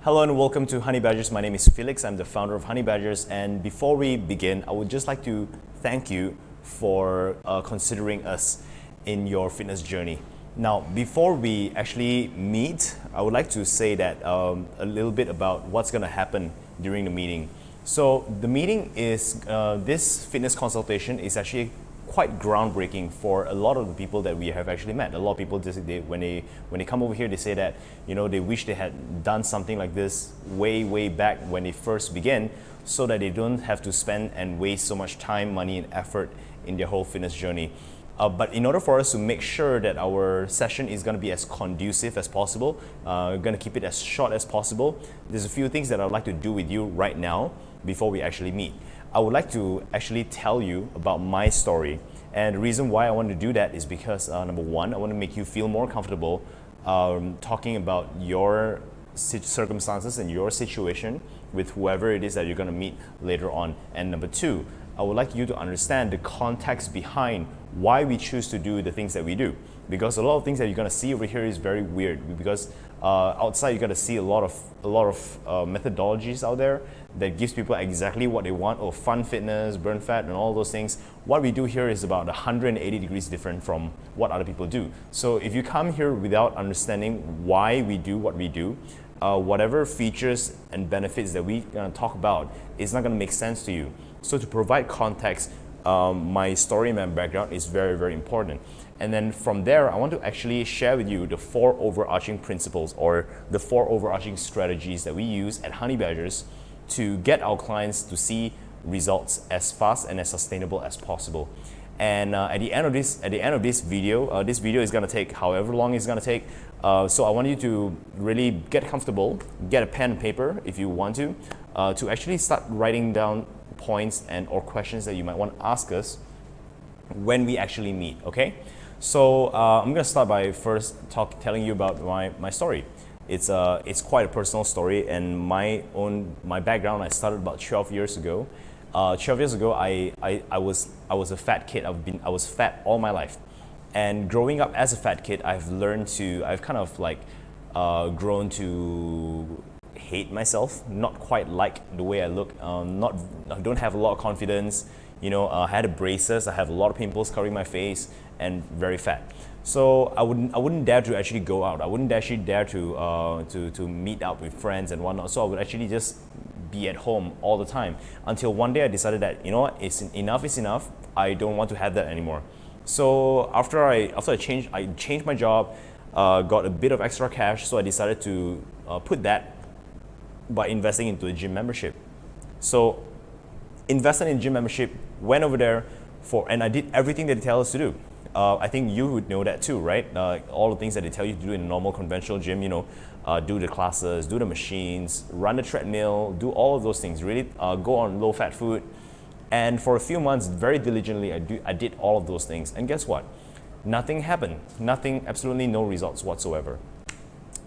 Hello and welcome to Honey Badgers. My name is Felix. I'm the founder of Honey Badgers. And before we begin, I would just like to thank you for considering us in your fitness journey. Now, before we actually meet, I would like to say that a little bit about what's going to happen during the meeting. So the meeting is, this fitness consultation is actually quite groundbreaking for a lot of the people that we have actually met. A lot of people, when they come over here, they say that they wish they had done something like this way back when they first began, so that they don't have to spend and waste so much time, money, and effort in their whole fitness journey. But in order for us to make sure that our session is going to be as conducive as possible, we're going to keep it as short as possible. There's a few things that I'd like to do with you right now before we actually meet. I would like to actually tell you about my story. And the reason why I want to do that is because, number one, I want to make you feel more comfortable talking about your circumstances and your situation with whoever it is that you're going to meet later on. And number two, I would like you to understand the context behind why we choose to do the things that we do. Because a lot of things that you're going to see over here is very weird. Because outside you're going to see a lot of methodologies out there that gives people exactly what they want, or fun fitness, burn fat, and all those things. What we do here is about 180 degrees different from what other people do. So if you come here without understanding why we do what we do, whatever features and benefits that we're going to talk about is not going to make sense to you. So to provide context, my story and my background is very, very important. And then from there, I want to actually share with you the 4 overarching principles, or the 4 overarching strategies that we use at Honey Badgers to get our clients to see results as fast and as sustainable as possible. And at the end of this video is going to take however long it's going to take. So I want you to really get comfortable, get a pen and paper if you want to actually start writing down points and or questions that you might want to ask us when we actually meet. Okay, so I'm going to start by first telling you about my story. It's quite a personal story, and my background. I started about 12 years ago. 12 years ago, I was a fat kid. I was fat all my life, and growing up as a fat kid, I've kind of like grown to hate myself, not quite like the way I look. I don't have a lot of confidence. I had braces. I have a lot of pimples covering my face, and very fat. So I wouldn't dare to actually go out. I wouldn't actually dare to meet up with friends and whatnot. So I would actually just be at home all the time, until one day I decided that enough is enough. I don't want to have that anymore. So after I changed my job, got a bit of extra cash. So I decided to put that by investing into a gym membership. So invested in gym membership, went over there and I did everything that they tell us to do. I think you would know that too, right? All the things that they tell you to do in a normal conventional gym, do the classes, do the machines, run the treadmill, do all of those things, really go on low-fat food. And for a few months, very diligently, I did all of those things. And guess what? Nothing happened. Nothing, absolutely no results whatsoever.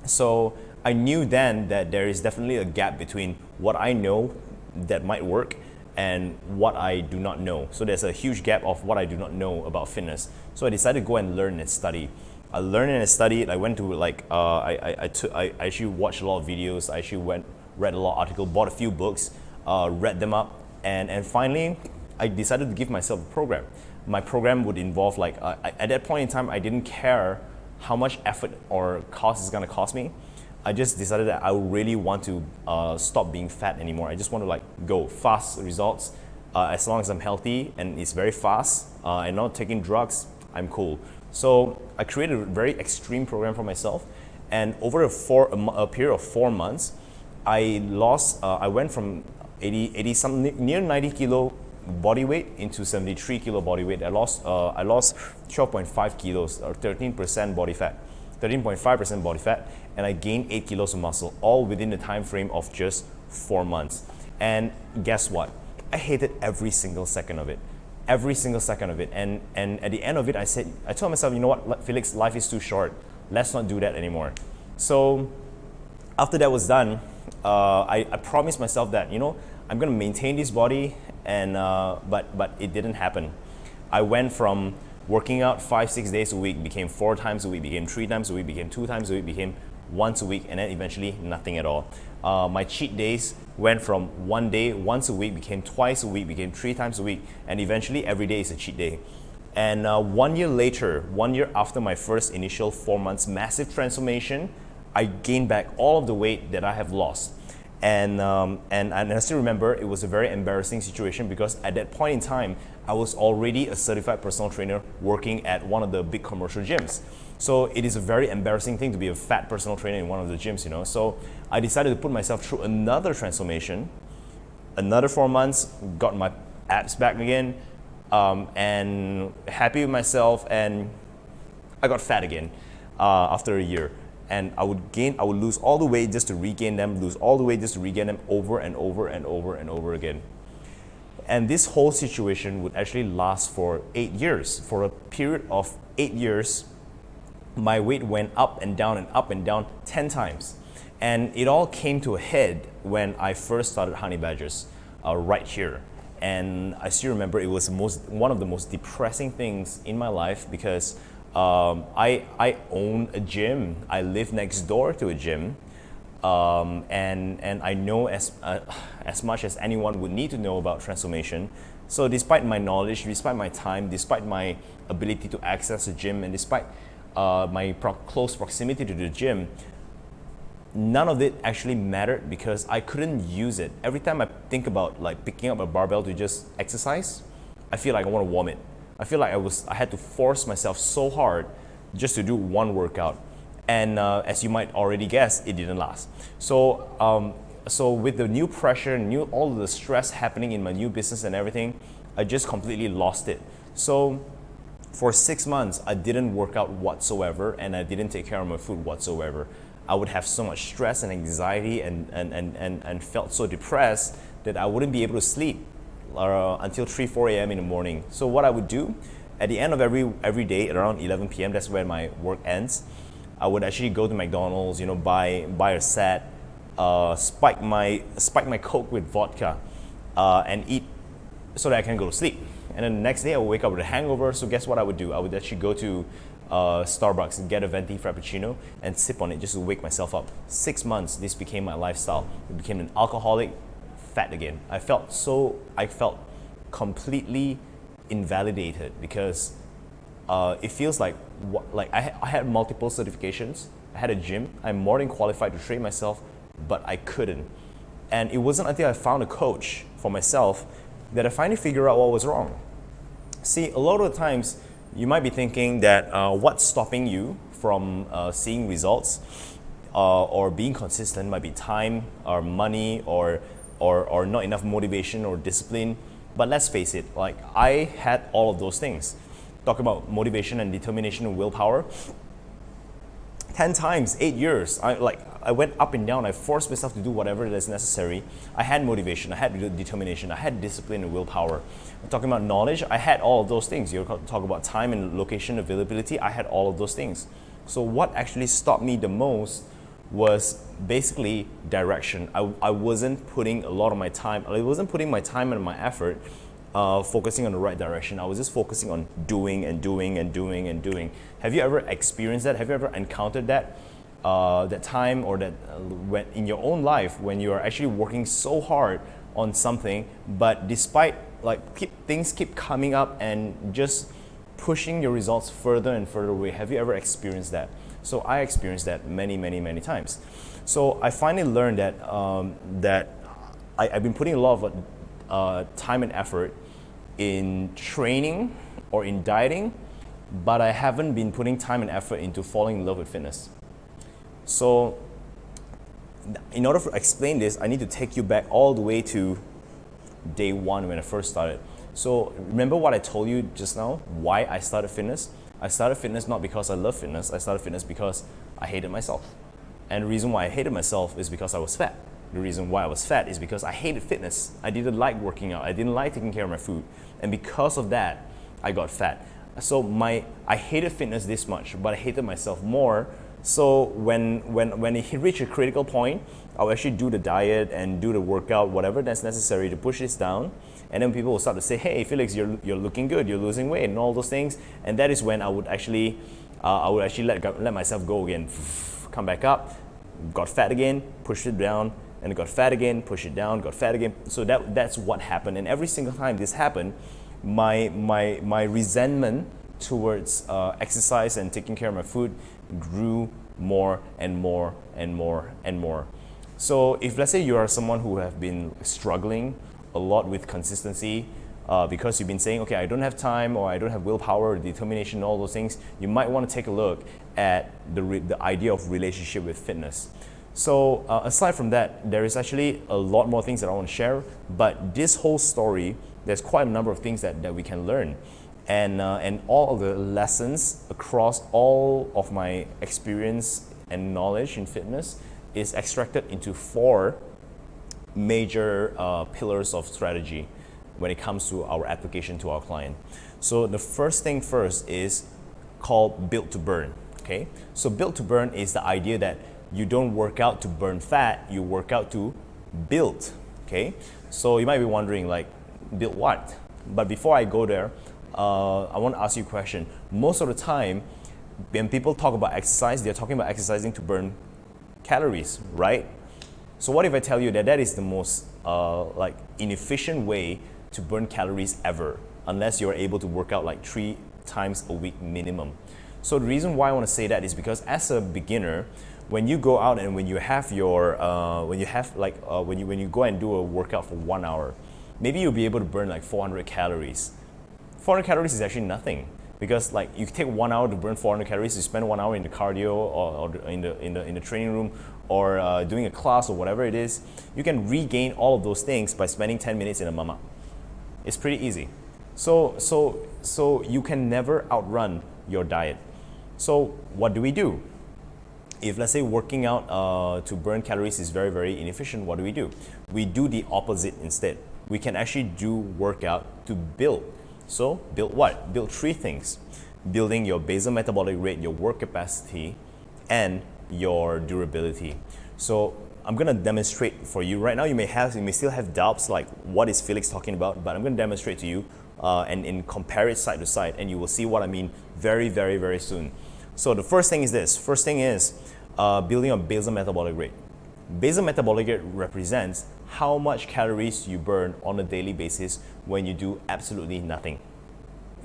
So I knew then that there is definitely a gap between what I know that might work and what I do not know. So there's a huge gap of what I do not know about fitness. So I decided to go and learn and study. I learned and studied. I went to I actually watched a lot of videos. I actually read a lot of articles, bought a few books, read them up, and finally I decided to give myself a program. My program would involve at that point in time, I didn't care how much effort or cost it's gonna cost me. I just decided that I really want to stop being fat anymore. I just want to go fast results. As long as I'm healthy and it's very fast and not taking drugs, I'm cool. So I created a very extreme program for myself, and over a period of 4 months, I went from 80 something, near 90 kilo body weight into 73 kilo body weight. I lost 12.5 kilos, or 13% body fat. 13.5% body fat, and I gained 8 kilos of muscle, all within the time frame of just 4 months. And guess what? I hated every single second of it. Every single second of it. And at the end of it, I told myself, you know what, Felix, life is too short. Let's not do that anymore. So after that was done, I promised myself that, I'm gonna maintain this body, and but it didn't happen. I went from working out 5-6 days a week, became 4 times a week, became 3 times a week, became 2 times a week, became once a week, and then eventually nothing at all. My cheat days went from one day, once a week, became twice a week, became 3 times a week, and eventually every day is a cheat day. And 1 year later, 1 year after my first initial 4 months massive transformation, I gained back all of the weight that I have lost. And I still remember it was a very embarrassing situation because at that point in time, I was already a certified personal trainer working at one of the big commercial gyms. So it is a very embarrassing thing to be a fat personal trainer in one of the gyms, you know. So I decided to put myself through another transformation, another 4 months, got my abs back again, and happy with myself, and I got fat again after a year. And I would lose all the weight just to regain them, lose all the weight just to regain them over and over and over and over again. And this whole situation would actually last for 8 years. For a period of 8 years, my weight went up and down 10 times. And it all came to a head when I first started Honey Badgers right here. And I still remember it was one of the most depressing things in my life because I own a gym. I live next door to a gym, and I know as much as anyone would need to know about transformation. So despite my knowledge, despite my time, despite my ability to access a gym, and despite my close proximity to the gym, none of it actually mattered because I couldn't use it. Every time I think about like picking up a barbell to just exercise, I feel like I want to vomit. I feel like I had to force myself so hard just to do one workout. And as you might already guess, it didn't last. So, so with the new pressure, all of the stress happening in my new business and everything, I just completely lost it. So for 6 months, I didn't work out whatsoever, and I didn't take care of my food whatsoever. I would have so much stress and anxiety and felt so depressed that I wouldn't be able to sleep until 3-4 a.m. in the morning. So what I would do at the end of every day at around 11 p.m., that's when my work ends, I would actually go to McDonald's, you know, buy a set, spike my Coke with vodka, and eat so that I can go to sleep. And then the next day I would wake up with a hangover. So guess what I would do? I would actually go to Starbucks and get a venti frappuccino and sip on it just to wake myself up. 6 months, this became my lifestyle. It became an alcoholic, fat again. I felt completely invalidated because it feels like I had multiple certifications. I had a gym. I'm more than qualified to train myself, but I couldn't. And it wasn't until I found a coach for myself that I finally figured out what was wrong. See, a lot of the times you might be thinking that what's stopping you from seeing results or being consistent might be time or money or not enough motivation or discipline. But let's face it, like I had all of those things. Talk about motivation and determination and willpower. 10 times, 8 years, I went up and down. I forced myself to do whatever is necessary. I had motivation, I had determination, I had discipline and willpower. I'm talking about knowledge, I had all of those things. You talk about time and location availability, I had all of those things. So what actually stopped me the most was basically direction. I wasn't putting a lot of my time, I wasn't putting my time and my effort focusing on the right direction. I was just focusing on doing and doing and doing and doing. Have you ever experienced that? Have you ever encountered that? That time or that when in your own life when you are actually working so hard on something, but despite things keep coming up and just pushing your results further and further away. Have you ever experienced that? So I experienced that many times. So I finally learned that I've been putting a lot of time and effort in training or in dieting, but I haven't been putting time and effort into falling in love with fitness. So in order to explain this, I need to take you back all the way to day one when I first started. So remember what I told you just now, why I started fitness? I started fitness not because I love fitness, I started fitness because I hated myself. And the reason why I hated myself is because I was fat. The reason why I was fat is because I hated fitness. I didn't like working out, I didn't like taking care of my food. And because of that, I got fat. So I hated fitness this much, but I hated myself more. So when it reached a critical point, I'll actually do the diet and do the workout, whatever that's necessary to push this down. And then people will start to say, hey, Felix, you're looking good, you're losing weight and all those things. And that is when I would actually let myself go again, come back up, got fat again, pushed it down, and got fat again, push it down, got fat again. So that's what happened. And every single time this happened, my resentment towards exercise and taking care of my food grew more and more and more and more. So if let's say you are someone who have been struggling a lot with consistency because you've been saying, okay, I don't have time, or I don't have willpower or determination, all those things, you might want to take a look at the idea of relationship with fitness. So aside from that, there is actually a lot more things that I want to share, but this whole story, there's quite a number of things that we can learn. And all of the lessons across all of my experience and knowledge in fitness is extracted into 4 major pillars of strategy when it comes to our application to our client. So the first thing first is called build to burn. Okay, so build to burn is the idea that you don't work out to burn fat, you work out to build. Okay, so you might be wondering, like, build what? But before I go there, I want to ask you a question. Most of the time, when people talk about exercise, they're talking about exercising to burn calories, right? So what if I tell you that that is the most inefficient way to burn calories ever, unless you're able to work out like 3 times a week minimum? So the reason why I want to say that is because as a beginner, when you go out and when you have your when you go and do a workout for 1 hour, maybe you'll be able to burn like 400 calories. 400 calories is actually nothing, because like you take 1 hour to burn 400 calories. You spend 1 hour in the cardio or in the training room, or doing a class or whatever it is. You can regain all of those things by spending 10 minutes in a mama. It's pretty easy. So you can never outrun your diet. So what do we do? If let's say working out to burn calories is very, very inefficient, what do? We do the opposite instead. We can actually do workout to build. So build what? Build 3 things. Building your basal metabolic rate, your work capacity, and your durability. So I'm going to demonstrate for you right now. You may still have doubts like, what is Felix talking about? But I'm going to demonstrate to you and compare it side to side, and you will see what I mean very, very, very soon. So the first thing is this. First thing is building a basal metabolic rate. Basal metabolic rate represents how much calories you burn on a daily basis when you do absolutely nothing.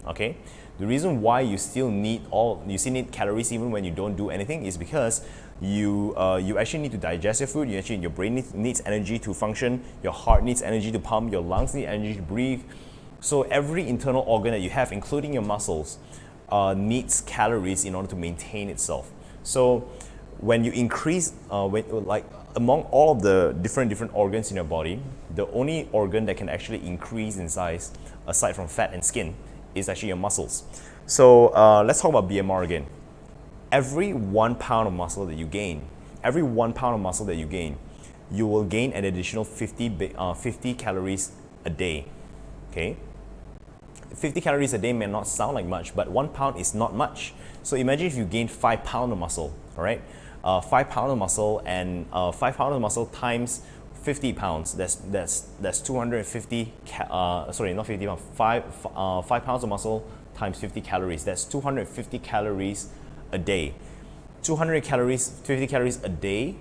Okay? The reason why you still need calories even when you don't do anything is because you actually need to digest your food. Your brain needs energy to function. Your heart needs energy to pump. Your lungs need energy to breathe. So every internal organ that you have, including your muscles, needs calories in order to maintain itself. So when you increase, among all of the different organs in your body, the only organ that can actually increase in size, aside from fat and skin, is actually your muscles. So let's talk about BMR again. Every 1 pound of muscle that you gain, you will gain an additional 50 calories a day. Okay? 50 calories a day may not sound like much, but 1 pound is not much. So imagine if you gain 5 pounds of muscle, all right? 5 pounds of muscle, and 5 pounds of muscle times 50 pounds, that's 250, sorry, not 50 pounds, 5 pounds of muscle times 50 calories, that's 250 calories a day. 200 calories, 50 calories a day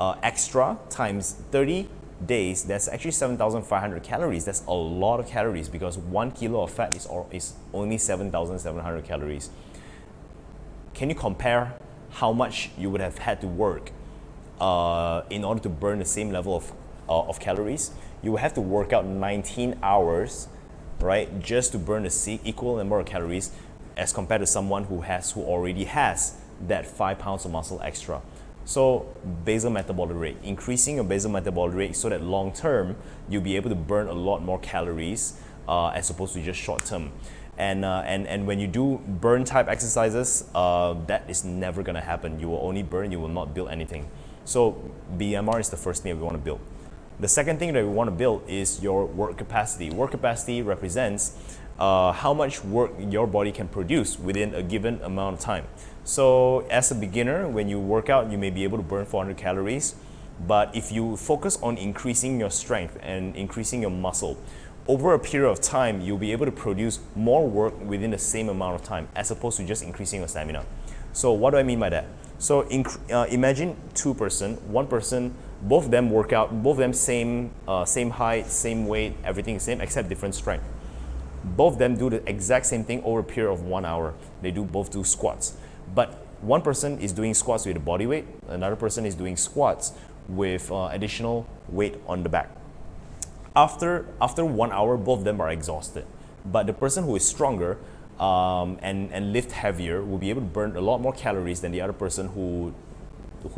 extra times 30 days, that's actually 7,500 calories. That's a lot of calories, because 1 kilo of fat is only 7,700 calories. Can you compare how much you would have had to work in order to burn the same level of calories? You would have to work out 19 hours, right, just to burn the equal number of calories as compared to someone who already has that 5 pounds of muscle extra. So basal metabolic rate, increasing your basal metabolic rate so that long term you'll be able to burn a lot more calories as opposed to just short term. And when you do burn type exercises, that is never going to happen. You will only burn, you will not build anything. So BMR is the first thing that we want to build. The second thing that we want to build is your work capacity. Work capacity represents how much work your body can produce within a given amount of time. So as a beginner, when you work out, you may be able to burn 400 calories. But if you focus on increasing your strength and increasing your muscle, over a period of time, you'll be able to produce more work within the same amount of time, as opposed to just increasing your stamina. So what do I mean by that? So imagine two person, one person, both of them work out, both of them same height, same weight, everything same except different strength. Both of them do the exact same thing over a period of 1 hour. They both do squats. But one person is doing squats with a body weight, another person is doing squats with additional weight on the back. After 1 hour, both of them are exhausted. But the person who is stronger and lift heavier will be able to burn a lot more calories than the other person who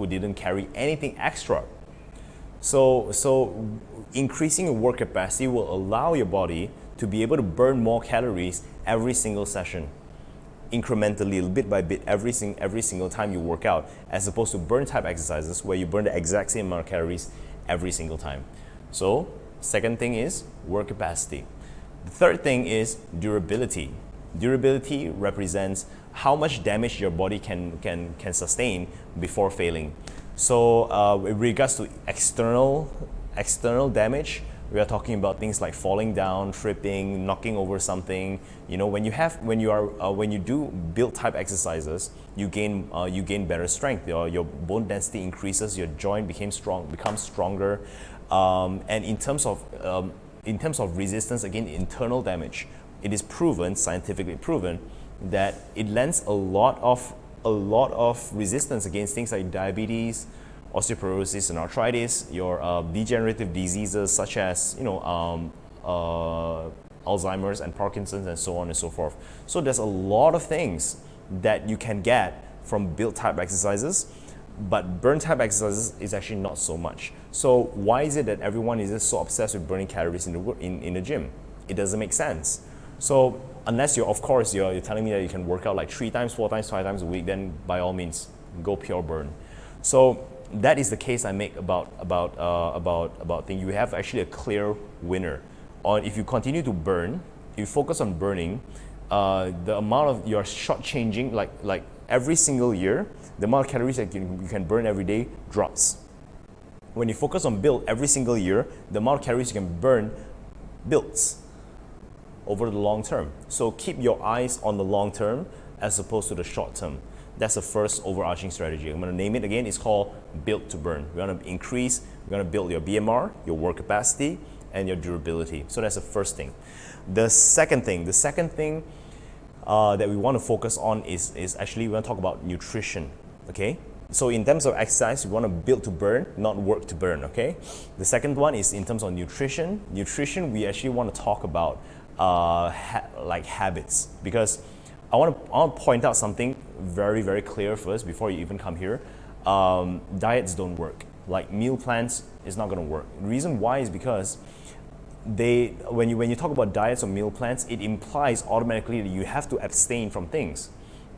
didn't carry anything extra. So increasing your work capacity will allow your body to be able to burn more calories every single session, incrementally, bit by bit, every single time you work out, as opposed to burn type exercises where you burn the exact same amount of calories every single time. So second thing is work capacity. The third thing is durability. Durability represents how much damage your body can sustain before failing. So with regards to external damage, we are talking about things like falling down, tripping, knocking over something. You know, when you do build type exercises, you gain better strength. Your bone density increases, your joint becomes stronger, and in terms of resistance against internal damage, it is scientifically proven, that it lends a lot of resistance against things like diabetes, osteoporosis and arthritis, your degenerative diseases such as Alzheimer's and Parkinson's and so on and so forth. So there's a lot of things that you can get from build type exercises, but burn type exercises is actually not so much. So why is it that everyone is just so obsessed with burning calories in the gym? It doesn't make sense. So unless you're telling me that you can work out like 3 times, 4 times, 5 times a week, then by all means go pure burn. So that is the case I make about thing. You have actually a clear winner. On if you continue to burn, you focus on burning, the amount of you're shortchanging, like every single year, the amount of calories that you can burn every day drops. When you focus on build every single year, the amount of calories you can burn builds over the long term. So keep your eyes on the long term as opposed to the short term. That's the first overarching strategy. I'm going to name it again. It's called build to burn. We're going to build your BMR, your work capacity, and your durability. So that's the first thing. The second thing that we want to focus on is actually we want to talk about nutrition. Okay. So in terms of exercise, we want to build to burn, not work to burn. Okay. The second one is in terms of nutrition. Nutrition, we actually want to talk about like habits, because I want to point out something very, very clear first before you even come here. Diets don't work. Like meal plans is not going to work. The reason why is because when you talk about diets or meal plans, it implies automatically that you have to abstain from things,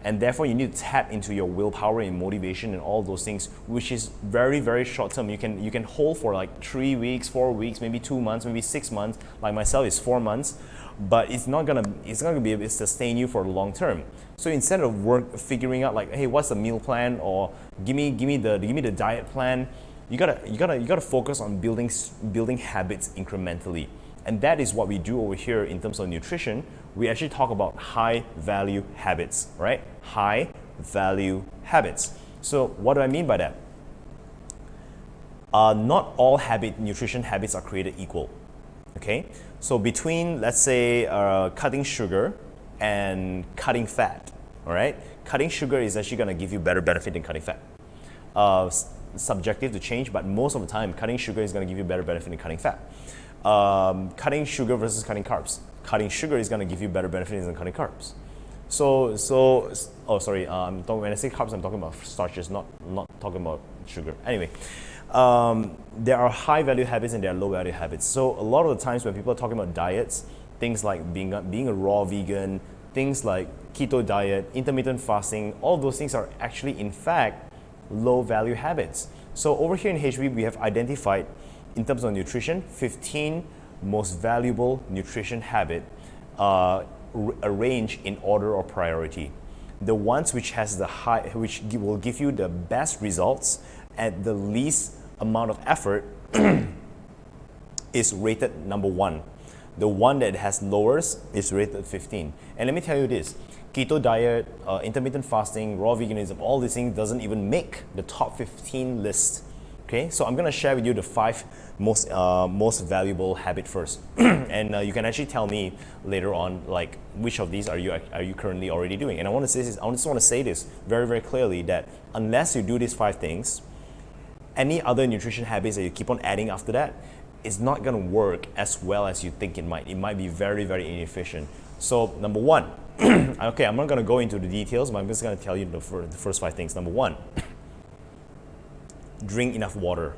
and therefore you need to tap into your willpower and motivation and all those things, which is very, very short term. You can hold for like 3 weeks, 4 weeks, maybe 2 months, maybe 6 months. Like myself, it's 4 months. But it's not gonna be able to sustain you for the long term. So instead of figuring out like, hey, what's the meal plan, or give me the diet plan, you gotta focus on building habits incrementally, and that is what we do over here in terms of nutrition. We actually talk about high value habits, right? High value habits. So what do I mean by that? Not all nutrition habits are created equal. Okay, so between, let's say, cutting sugar and cutting fat, all right? Cutting sugar is actually going to give you better benefit than cutting fat. Subjective to change, but most of the time, cutting sugar is going to give you better benefit than cutting fat. Cutting sugar versus cutting carbs. Cutting sugar is going to give you better benefit than cutting carbs. When I say carbs, I'm talking about starches, not talking about sugar. Anyway. There are high value habits and there are low value habits. So a lot of the times when people are talking about diets, things like being a raw vegan, things like keto diet, intermittent fasting, all those things are actually in fact low value habits. So over here in HB, we have identified, in terms of nutrition, 15 most valuable nutrition habits arranged in order of priority. The ones which will give you the best results at the least amount of effort is rated number 1. The one that has lowest is rated 15. And let me tell you this, keto diet, intermittent fasting, raw veganism, all these things doesn't even make the top 15 list. Okay, so I'm gonna share with you the 5 most valuable habit first, and you can actually tell me later on like which of these are you currently already doing. And I want to say this, I just want to say this very very clearly that unless you do these 5 things, any other nutrition habits that you keep on adding after that is not gonna work as well as you think it might. It might be very very inefficient. So number 1, okay, I'm not gonna go into the details, but I'm just gonna tell you the first 5 things. Number 1. Drink enough water.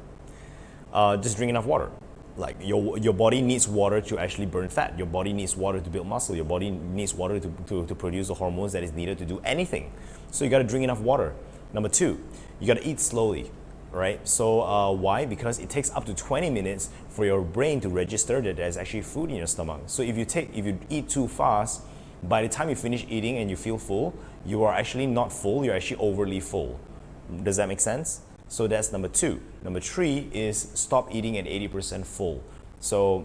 Just drink enough water. Like your body needs water to actually burn fat. Your body needs water to build muscle. Your body needs water to produce the hormones that is needed to do anything. So you got to drink enough water. Number 2, you got to eat slowly, right? So why? Because it takes up to 20 minutes for your brain to register that there's actually food in your stomach. So if you eat too fast, by the time you finish eating and you feel full, you are actually not full. You're actually overly full. Does that make sense? So that's number 2. Number 3 is stop eating at 80% full. So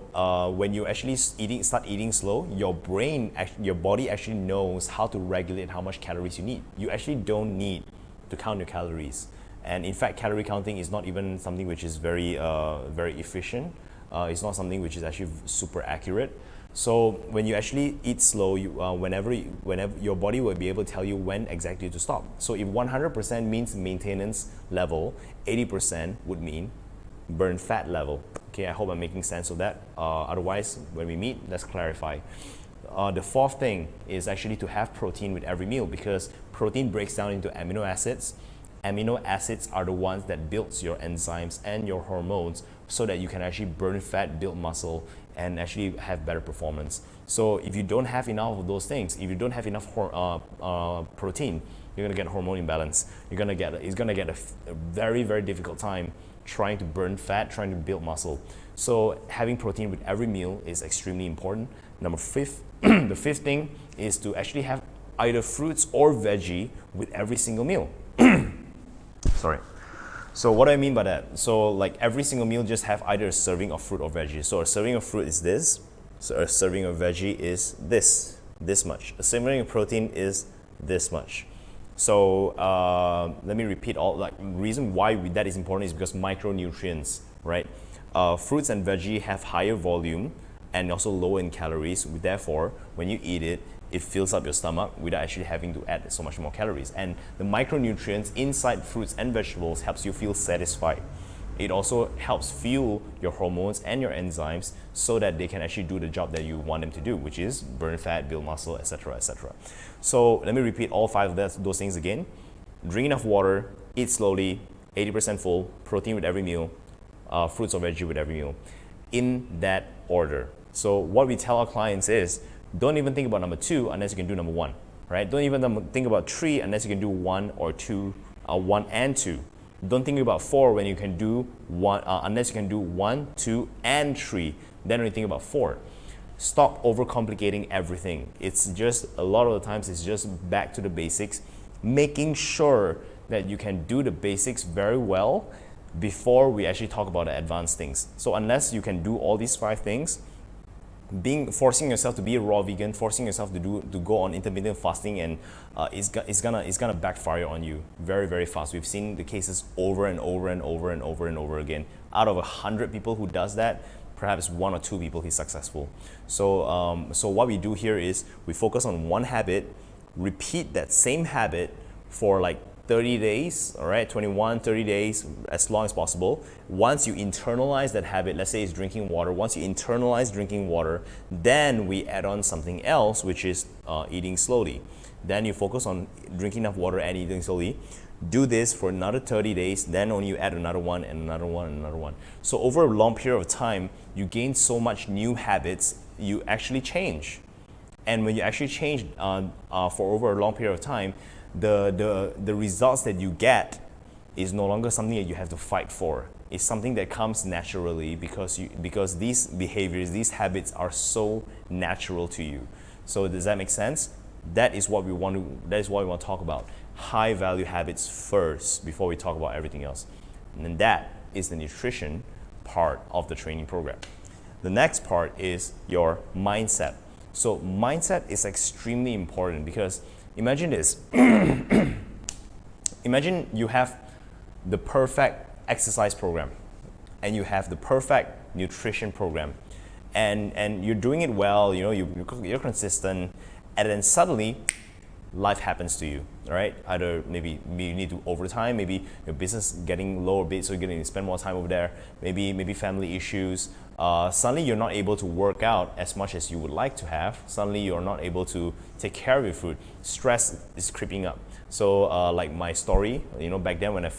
when you actually start eating slow, your body actually knows how to regulate how much calories you need. You actually don't need to count your calories. And in fact, calorie counting is not even something which is very efficient. It's not something which is actually super accurate. So when you actually eat slow, whenever your body will be able to tell you when exactly to stop. So if 100% means maintenance level, 80% would mean burn fat level. Okay, I hope I'm making sense of that. Otherwise, when we meet, let's clarify. The 4th thing is actually to have protein with every meal, because protein breaks down into amino acids. Amino acids are the ones that builds your enzymes and your hormones so that you can actually burn fat, build muscle, and actually have better performance. So if you don't have enough of those things, if you don't have enough protein, you're gonna get hormone imbalance. It's gonna get a very very difficult time trying to burn fat, trying to build muscle. So having protein with every meal is extremely important. Number 5, the 5th thing is to actually have either fruits or veggie with every single meal. Sorry. So what do I mean by that? So like every single meal just have either a serving of fruit or veggie. So a serving of fruit is this. So a serving of veggie is this much. A serving of protein is this much. So let me repeat all, like reason why that is important is because micronutrients, right? Fruits and veggie have higher volume and also lower in calories. Therefore, when you eat it, it fills up your stomach without actually having to add so much more calories. And the micronutrients inside fruits and vegetables helps you feel satisfied. It also helps fuel your hormones and your enzymes so that they can actually do the job that you want them to do, which is burn fat, build muscle, etc., etc. So let me repeat all 5 of those things again. Drink enough water, eat slowly, 80% full, protein with every meal, fruits or veggie with every meal, in that order. So what we tell our clients is, don't even think about number 2 unless you can do number 1, right? Don't even think about 3 unless you can do 1 or 2, 1 and 2. Don't think about 4 when you can do 1, unless you can do 1, 2, and 3. Then only think about 4. Stop overcomplicating everything. It's just, a lot of the times, it's just back to the basics, making sure that you can do the basics very well before we actually talk about the advanced things. So unless you can do all these 5 things, forcing yourself to be a raw vegan, forcing yourself to go on intermittent fasting, and it's gonna backfire on you very very fast. We've seen the cases over and over and over and over and over again. Out of 100 people who does that, perhaps 1 or 2 people he's successful. So so what we do here is we focus on one habit, repeat that same habit for like 30 days, all right, 21, 30 days, as long as possible. Once you internalize that habit, let's say it's drinking water, once you internalize drinking water, then we add on something else, which is eating slowly. Then you focus on drinking enough water and eating slowly. Do this for another 30 days, then only you add another one and another one and another one. So over a long period of time, you gain so much new habits, you actually change. And when you actually change for over a long period of time, the results that you get is no longer something that you have to fight for. It's something that comes naturally because these behaviors, these habits are so natural to you. So does that make sense? That is what we want to talk about. High value habits first before we talk about everything else. And then that is the nutrition part of the training program. The next part is your mindset. So mindset is extremely important because imagine this. Imagine you have the perfect exercise program and you have the perfect nutrition program and you're doing it well, you're consistent, and then suddenly life happens to you, right? Either maybe you need to overtime, maybe your business getting lower bit, so you're going to spend more time over there, maybe family issues. Suddenly you're not able to work out as much as you would like to have. Suddenly you're not able to take care of your food. Stress is creeping up. So like my story, back then when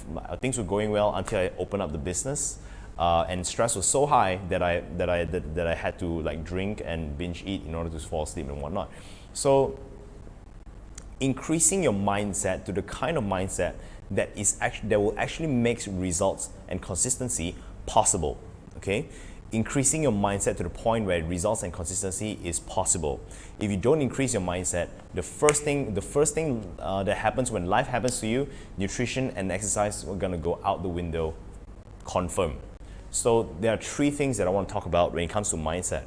things were going well until I opened up the business, and stress was so high that I had to like drink and binge eat in order to fall asleep and whatnot. So increasing your mindset to the kind of mindset that will actually make results and consistency possible. Okay, increasing your mindset to the point where results and consistency is possible. If you don't increase your mindset, the first thing that happens when life happens to you, nutrition and exercise are gonna go out the window, confirm. So there are three things that I want to talk about when it comes to mindset.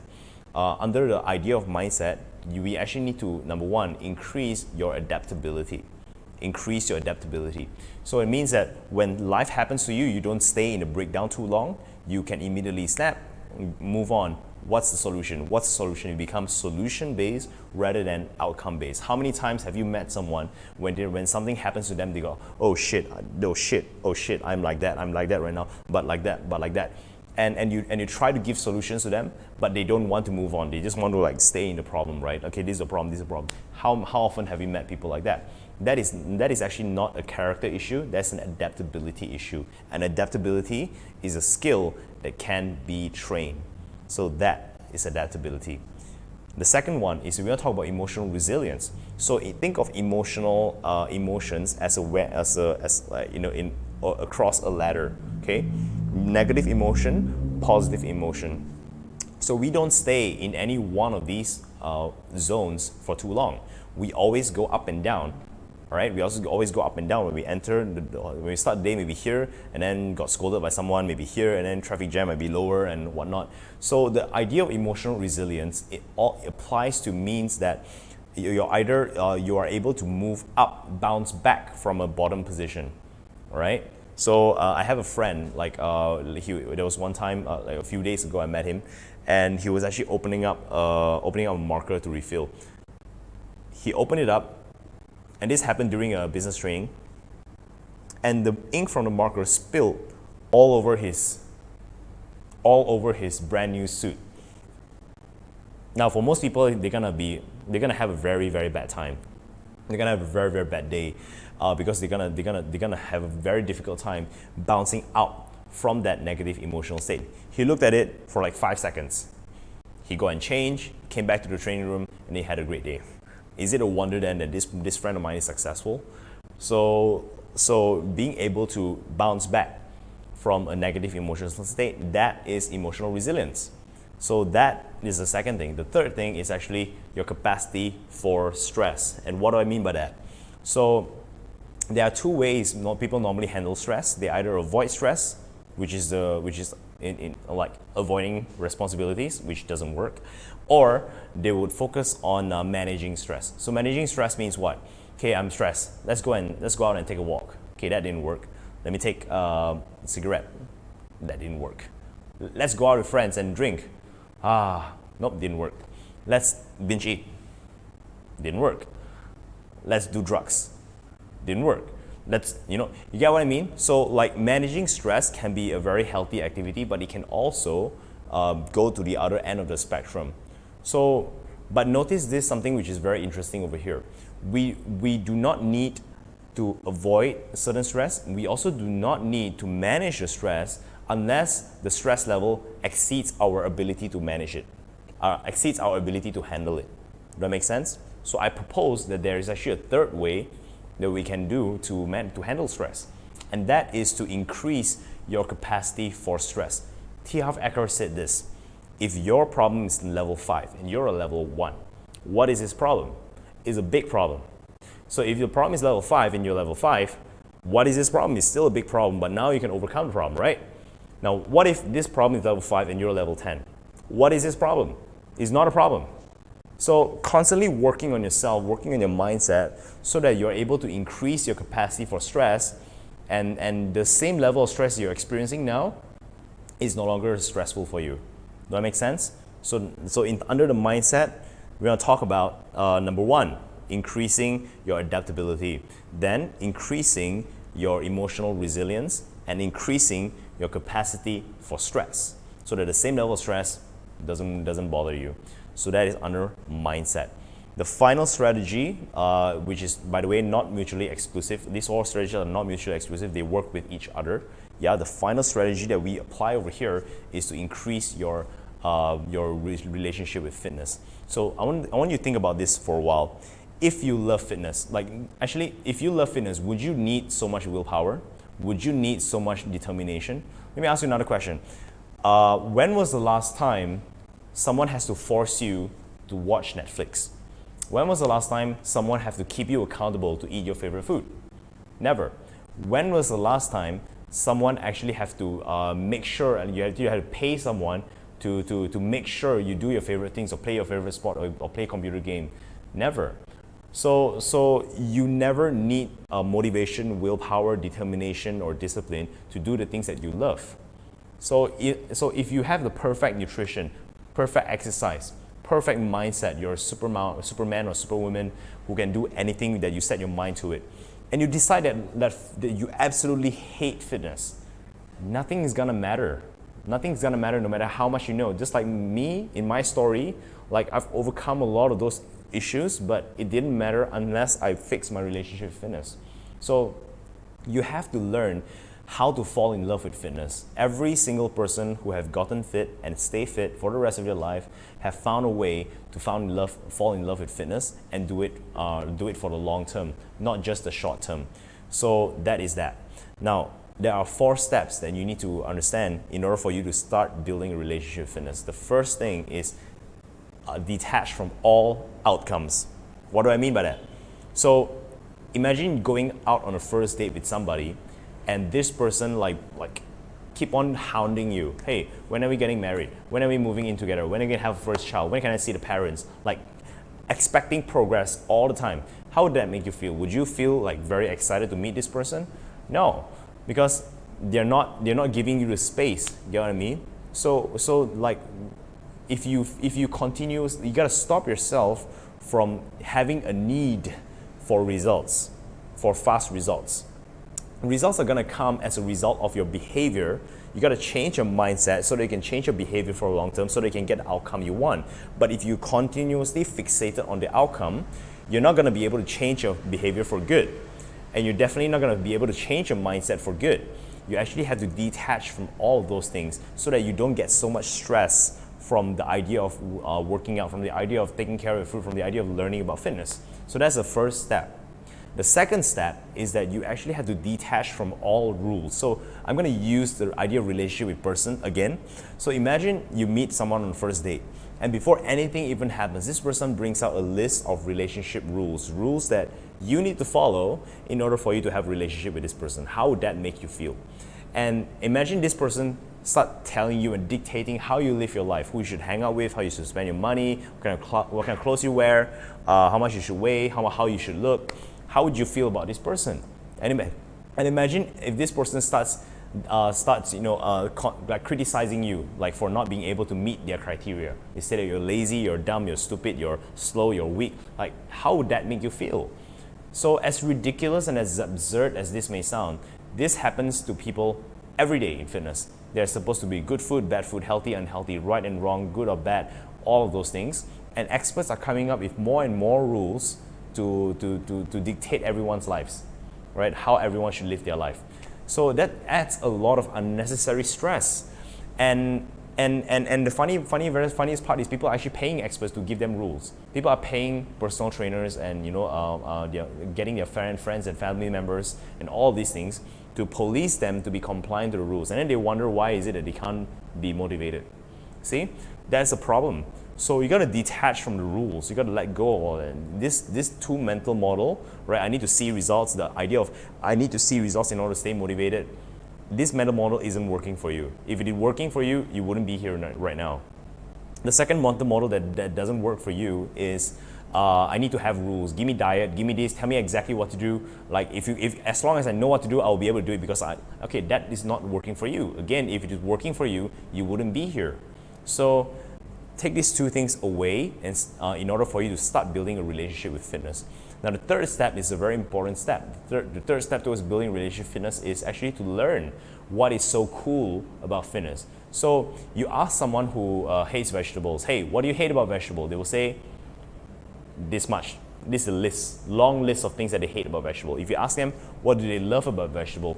Under the idea of mindset, we actually need to, number one, increase your adaptability. Increase your adaptability. So it means that when life happens to you, you don't stay in the breakdown too long. You can immediately snap, move on. What's the solution? What's the solution? You become solution-based rather than outcome-based. How many times have you met someone when something happens to them, they go, oh shit, I'm like that right now, but like that. And you try to give solutions to them, but they don't want to move on. They just want to like stay in the problem, right? Okay, this is a problem. How often have you met people like that? That is actually not a character issue, that's an adaptability issue. And adaptability is a skill that can be trained. So that is adaptability. The second one is we're going to talk about emotional resilience. So think of emotions as across a ladder. Okay, negative emotion, positive emotion. So we don't stay in any one of these zones for too long. We always go up and down. All right, we also always go up and down when we enter. When we start the day, maybe here, and then got scolded by someone, maybe here, and then traffic jam might be lower and whatnot. So the idea of emotional resilience, it all applies to means that you are able to move up, bounce back from a bottom position. All right. So I have a friend, there was one time, like a few days ago, I met him, and he was actually opening up a marker to refill. He opened it up, and this happened during a business training, and the ink from the marker spilled all over his brand new suit. Now, for most people, they're gonna have a very, very bad time. They're gonna have a very, very bad day, because they're gonna have a very difficult time bouncing out from that negative emotional state. He looked at it for like 5 seconds. He got and changed, came back to the training room, and he had a great day. Is it a wonder then that this friend of mine is successful? So being able to bounce back from a negative emotional state, that is emotional resilience. So that is the second thing. The third thing is actually your capacity for stress. And what do I mean by that? So there are two ways people normally handle stress. They either avoid stress, which is in like avoiding responsibilities, which doesn't work, or they would focus on managing stress. So managing stress means what? Okay, I'm stressed. Let's go out and take a walk. Okay, that didn't work. Let me take a cigarette. That didn't work. Let's go out with friends and drink. Nope, didn't work. Let's binge eat. Didn't work. Let's do drugs. Didn't work. You get what I mean? So like managing stress can be a very healthy activity, but it can also go to the other end of the spectrum. So, but notice this, something which is very interesting over here. We do not need to avoid certain stress. We also do not need to manage the stress unless the stress level exceeds our ability to manage it, exceeds our ability to handle it. Does that make sense? So I propose that there is actually a third way that we can do to handle stress, and that is to increase your capacity for stress. T. Harv Eker said this: if your problem is level 5 and you're a level 1, what is his problem? It's a big problem. So if your problem is level 5 and you're level 5, what is this problem? It's still a big problem, but now you can overcome the problem, right? Now, what if this problem is level 5 and you're level 10? What is his problem? It's not a problem. So constantly working on yourself, working on your mindset so that you're able to increase your capacity for stress, and the same level of stress you're experiencing now is no longer stressful for you. Does that make sense? So under the mindset, we're going to talk about number one, increasing your adaptability, then increasing your emotional resilience, and increasing your capacity for stress so that the same level of stress doesn't bother you. So that is under mindset. The final strategy, which is, by the way, not mutually exclusive. These all strategies are not mutually exclusive. They work with each other. Yeah, the final strategy that we apply over here is to increase your relationship with fitness. So I want you to think about this for a while. If you love fitness, if you love fitness, would you need so much willpower? Would you need so much determination? Let me ask you another question. When was the last time someone has to force you to watch Netflix? When was the last time someone had to keep you accountable to eat your favorite food? Never. When was the last time someone actually have to make sure, and you had to pay someone to make sure you do your favorite things or play your favorite sport or play a computer game? Never. So you never need motivation, willpower, determination, or discipline to do the things that you love. So if you have the perfect nutrition, perfect exercise, perfect mindset, you're a Superman or Superwoman who can do anything that you set your mind to it, and you decide that you absolutely hate fitness, nothing is gonna matter. Nothing's gonna matter no matter how much you know. Just like me, in my story, like I've overcome a lot of those issues, but it didn't matter unless I fixed my relationship with fitness. So you have to learn how to fall in love with fitness. Every single person who have gotten fit and stay fit for the rest of their life have found a way to fall in love with fitness and do it for the long term, not just the short term. So that is that. Now, there are 4 steps that you need to understand in order for you to start building a relationship with fitness. The first thing is detach from all outcomes. What do I mean by that? So imagine going out on a first date with somebody, and this person like keep on hounding you. Hey, when are we getting married? When are we moving in together? When are we gonna have a first child? When can I see the parents? Like expecting progress all the time. How would that make you feel? Would you feel like very excited to meet this person? No, because they're not giving you the space. You know what I mean? So like if you continue, you gotta stop yourself from having a need for results, for fast results. Results are gonna come as a result of your behavior. You gotta change your mindset so that you can change your behavior for a long term so that you can get the outcome you want. But if you continuously fixated on the outcome, you're not gonna be able to change your behavior for good. And you're definitely not gonna be able to change your mindset for good. You actually have to detach from all of those things so that you don't get so much stress from the idea of working out, from the idea of taking care of your food, from the idea of learning about fitness. So that's the first step. The second step is that you actually have to detach from all rules. So I'm going to use the idea of relationship with person again. So imagine you meet someone on the first date, and before anything even happens, this person brings out a list of relationship rules that you need to follow in order for you to have a relationship with this person. How would that make you feel? And imagine this person start telling you and dictating how you live your life, who you should hang out with, how you should spend your money, what kind of clothes you wear, how much you should weigh, how you should look. How would you feel about this person? And imagine if this person starts criticizing you, like for not being able to meet their criteria. They say that you're lazy, you're dumb, you're stupid, you're slow, you're weak. Like, how would that make you feel? So as ridiculous and as absurd as this may sound, this happens to people every day in fitness. There's supposed to be good food, bad food, healthy, unhealthy, right and wrong, good or bad, all of those things. And experts are coming up with more and more rules to dictate everyone's lives, right? How everyone should live their life. So that adds a lot of unnecessary stress. And the very funniest part is people are actually paying experts to give them rules. People are paying personal trainers and they're getting their friends and family members and all these things to police them to be compliant to the rules. And then they wonder why is it that they can't be motivated. See, that's a problem. So you got to detach from the rules. You got to let go of all that. This two mental model, right? I need to see results. The idea of I need to see results in order to stay motivated. This mental model isn't working for you. If it is working for you, you wouldn't be here right now. The second mental model that doesn't work for you is I need to have rules. Give me diet, give me this, tell me exactly what to do. Like if as long as I know what to do, I'll be able to do it because okay, that is not working for you. Again, if it is working for you, you wouldn't be here. So take these two things away and in order for you to start building a relationship with fitness. Now the third step is a very important step. The third step towards building relationship fitness is actually to learn what is so cool about fitness. So you ask someone who hates vegetables, hey, what do you hate about vegetable? They will say this much. This is a list, long list of things that they hate about vegetable. If you ask them, what do they love about vegetable?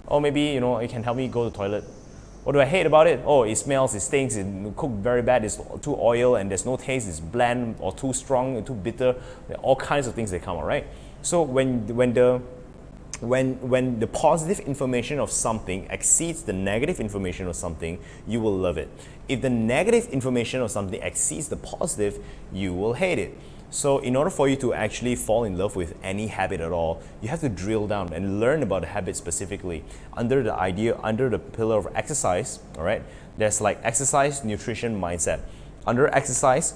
Or maybe, you know, it can help me go to the toilet. What do I hate about it? Oh, it smells, it stinks, it cooked very bad, it's too oil and there's no taste, it's bland or too strong, too bitter. All kinds of things that come out, right? So when the positive information of something exceeds the negative information of something, you will love it. If the negative information of something exceeds the positive, you will hate it. So in order for you to actually fall in love with any habit at all, you have to drill down and learn about the habit specifically. Under the pillar of exercise, all right, there's like exercise, nutrition, mindset. Under exercise,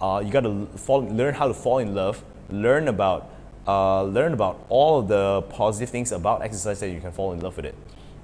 you got to learn how to fall in love, learn about all of the positive things about exercise that you can fall in love with it.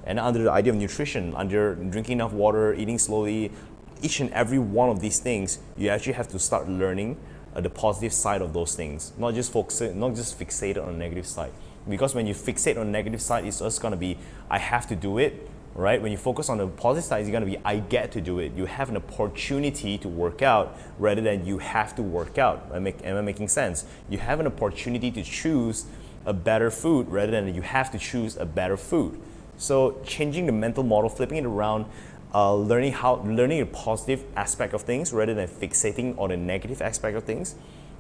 And under the idea of nutrition, under drinking enough water, eating slowly, each and every one of these things, you actually have to start learning the positive side of those things, not just fixated on the negative side. Because when you fixate on the negative side, it's just gonna be, I have to do it, right? When you focus on the positive side, it's gonna be, I get to do it. You have an opportunity to work out rather than you have to work out. Am I making sense? You have an opportunity to choose a better food rather than you have to choose a better food. So changing the mental model, flipping it around, learning the positive aspect of things rather than fixating on the negative aspect of things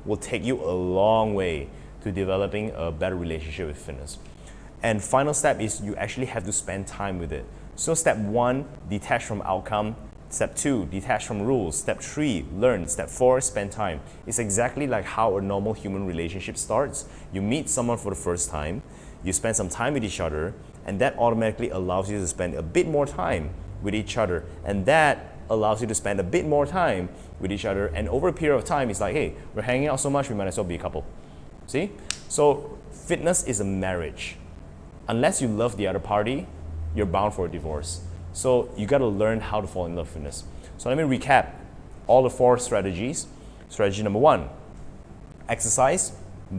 will take you a long way to developing a better relationship with fitness. And final step is you actually have to spend time with it. So step 1, detach from outcome. Step 2, detach from rules. Step 3, learn. Step 4, spend time. It's exactly like how a normal human relationship starts. You meet someone for the first time, you spend some time with each other, and that automatically allows you to spend a bit more time with each other, and that allows you to spend a bit more time with each other, and over a period of time it's like, hey, we're hanging out so much, we might as well be a couple. See? So fitness is a marriage. Unless you love the other party, you're bound for a divorce. So you got to learn how to fall in love with fitness. So let me recap all the 4 strategies. Strategy number 1, exercise,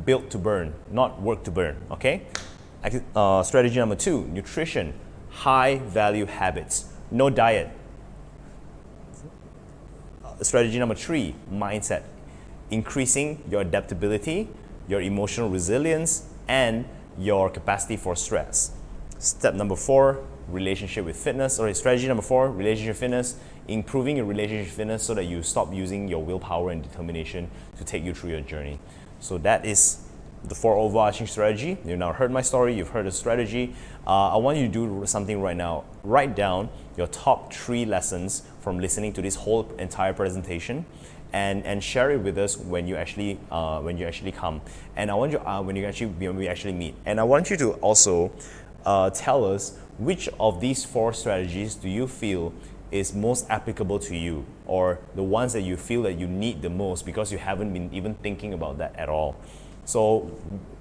built to burn, not work to burn, okay? Strategy number 2, nutrition, high value habits. No diet. Strategy number 3, mindset. Increasing your adaptability, your emotional resilience, and your capacity for stress. Step number 4, relationship with fitness. Strategy number 4, relationship fitness. Improving your relationship fitness so that you stop using your willpower and determination to take you through your journey. So that is the 4 overarching strategy. You've now heard my story, you've heard the strategy. I want you to do something right now. Write down your top 3 lessons from listening to this whole entire presentation and share it with us when you actually come. And I want you when we actually meet. And I want you to also tell us which of these 4 strategies do you feel is most applicable to you, or the ones that you feel that you need the most because you haven't been even thinking about that at all. So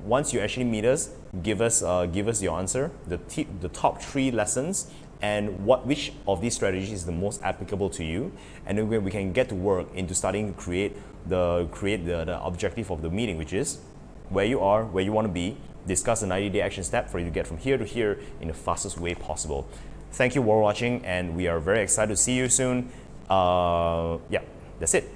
once you actually meet us, give us your answer, the top 3 lessons, and which of these strategies is the most applicable to you, and then we can get to work into starting to create the objective of the meeting, which is where you are, where you want to be, discuss a 90-day action step for you to get from here to here in the fastest way possible. Thank you for watching, and we are very excited to see you soon. Yeah, that's it.